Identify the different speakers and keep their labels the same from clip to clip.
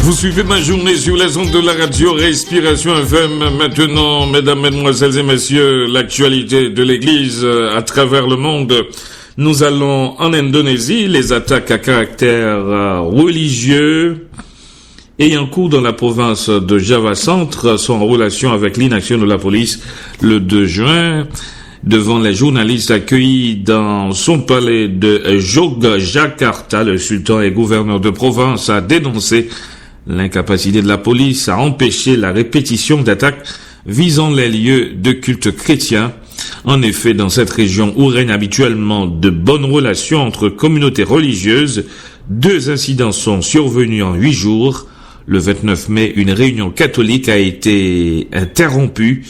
Speaker 1: Vous suivez ma journée sur les ondes de la radio Respiration FM. Maintenant, mesdames, mesdemoiselles et messieurs, l'actualité de l'Église à travers le monde. Nous allons en Indonésie. Les attaques à caractère religieux ayant cours dans la province de Java Centre sont en relation avec l'inaction de la police le 2 juin. Devant les journalistes accueillis dans son palais de Yogyakarta, le sultan et gouverneur de province a dénoncé l'incapacité de la police à empêcher la répétition d'attaques visant les lieux de culte chrétiens. En effet, dans cette région où règnent habituellement de bonnes relations entre communautés religieuses, 2 incidents sont survenus en 8 jours. Le 29 mai, une réunion catholique a été interrompue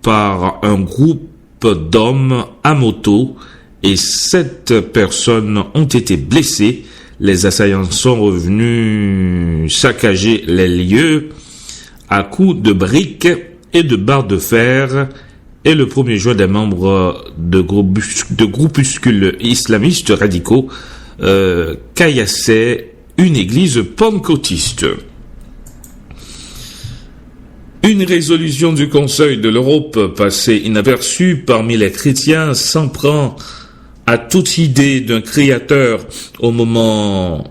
Speaker 1: par un groupe d'hommes à moto et 7 personnes ont été blessées. Les assaillants sont revenus saccager les lieux à coups de briques et de barres de fer. Et le 1er juin, des membres de groupuscules islamistes radicaux caillassaient une église pentecôtiste. Une résolution du Conseil de l'Europe passée inaperçue parmi les chrétiens s'en prend à toute idée d'un créateur. Au moment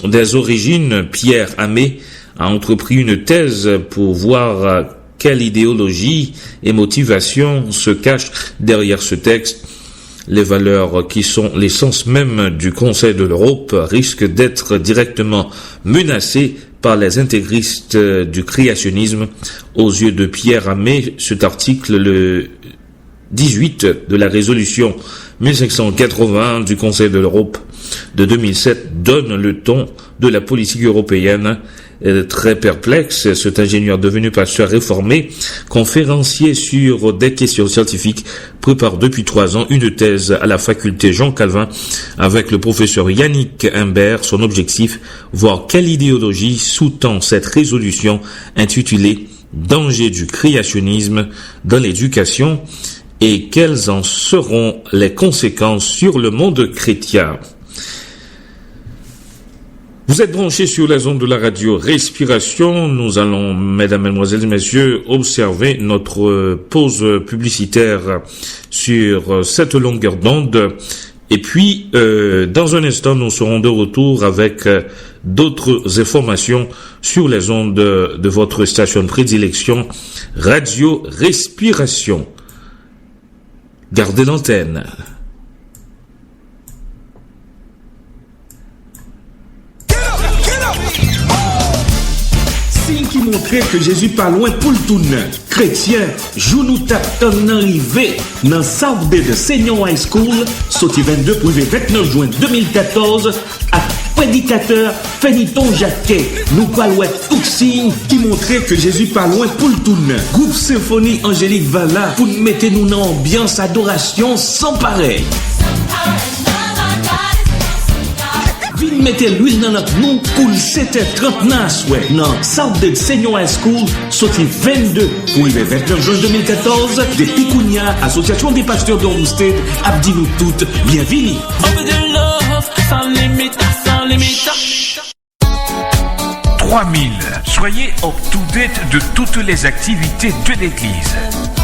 Speaker 1: des origines, Pierre Hamé a entrepris une thèse pour voir quelle idéologie et motivation se cachent derrière ce texte. Les valeurs qui sont l'essence même du Conseil de l'Europe risquent d'être directement menacées par les intégristes du créationnisme. Aux yeux de Pierre Hamé, cet article, le 18 de la résolution 1580 du Conseil de l'Europe de 2007 donne le ton de la politique européenne. Très perplexe, cet ingénieur devenu pasteur réformé, conférencier sur des questions scientifiques, prépare depuis 3 ans une thèse à la faculté Jean Calvin avec le professeur Yannick Imbert. Son objectif, voir quelle idéologie sous-tend cette résolution intitulée « Danger du créationnisme dans l'éducation » et quelles en seront les conséquences sur le monde chrétien. Vous êtes branchés sur les ondes de la radio Respiration. Nous allons, mesdames, mesdemoiselles et messieurs, observer notre pause publicitaire sur cette longueur d'onde. Et puis, dans un instant, nous serons de retour avec d'autres informations sur les ondes de votre station de prédilection, Radio Respiration. Gardez l'antenne.
Speaker 2: Signe qui montrait que Jésus pas loin pour le tourner. Chrétien, joue nous tape ton arrivé dans South Bay de Senior High School, sorti 22 pour le 29 juin 2014, à prédicateur Feniton Jacquet. Nous parlons tout signe qui montrait que Jésus pas loin pour le tourner. Groupe Symphonie Angélique Valla pour nous mettre nous dans ambiance adoration sans pareil. Vin mettez l'huile dans notre nom pour le 7h30 ouais. Non, South Bay Senior High School, sorti 22 pour le 29 juin 2014, de Picounia, Association des pasteurs d'Ormsted, Abdi nous toutes, bienvenue.
Speaker 3: 3000. Soyez up-to-date de toutes les activités de l'Église.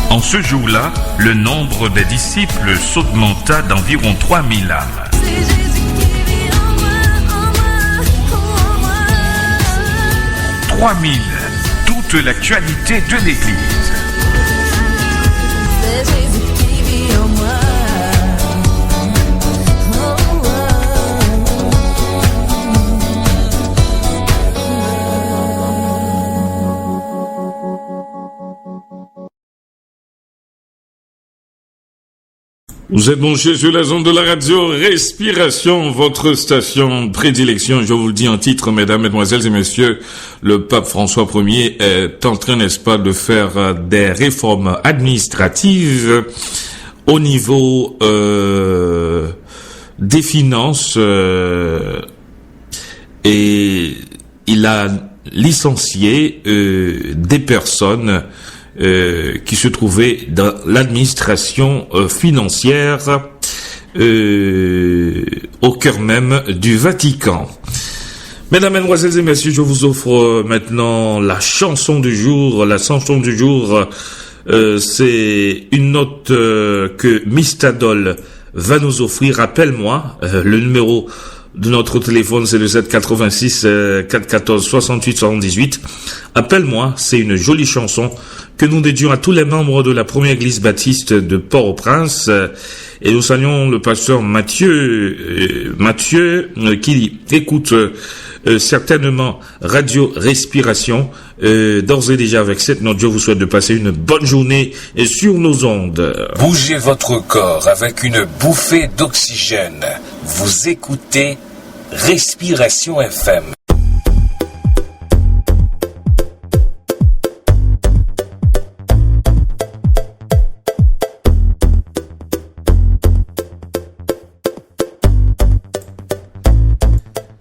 Speaker 3: En ce jour-là, le nombre des disciples s'augmenta d'environ 3000 âmes. 3000. Toute l'actualité de l'Église.
Speaker 1: Vous êtes branchés sur les ondes de la radio Respiration, votre station de prédilection. Je vous le dis en titre, mesdames, mesdemoiselles et messieurs, le pape François Ier est en train, n'est-ce pas, de faire des réformes administratives au niveau des finances et il a licencié des personnes qui se trouvait dans l'administration financière au cœur même du Vatican. Mesdames, Mesdemoiselles et Messieurs, je vous offre maintenant la chanson du jour. La chanson du jour, c'est une note que Mistadol va nous offrir. Appelle-moi, le numéro de notre téléphone, c'est le 786 414 68 78. Appelle-moi, c'est une jolie chanson que nous dédions à tous les membres de la première église baptiste de Port-au-Prince. Et nous saluons le pasteur Mathieu qui écoute certainement Radio Respiration. D'ores et déjà avec cette note, je vous souhaite de passer une bonne journée sur nos ondes.
Speaker 4: Bougez votre corps avec une bouffée d'oxygène. Vous écoutez Respiration FM.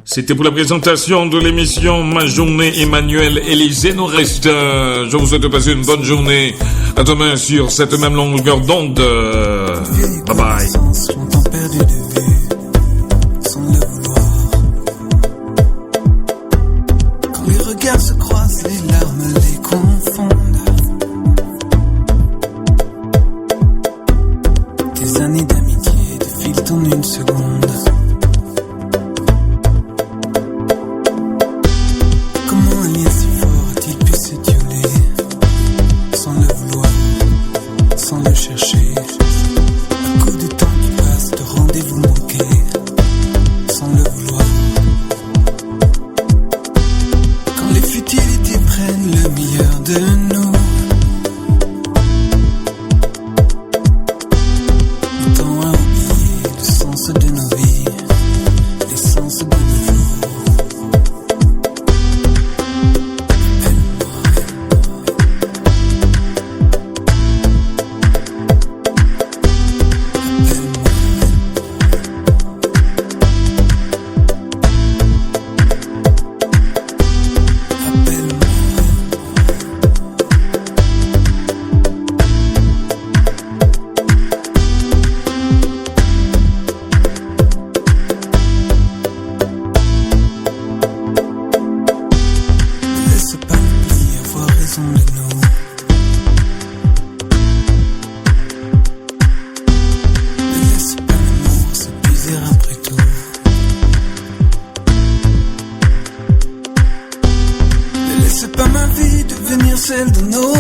Speaker 1: C'était pour la présentation de l'émission Ma Journée. Emmanuel Élisée nous reste. Je vous souhaite de passer une bonne journée. À demain sur cette même longueur d'onde. Bye bye.
Speaker 5: Longtemps perdu de vue, sans le vouloir. Quand les regards se croisent, les larmes les confondent. Des années d'amitié défilent en une seconde.
Speaker 6: No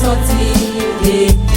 Speaker 6: sorti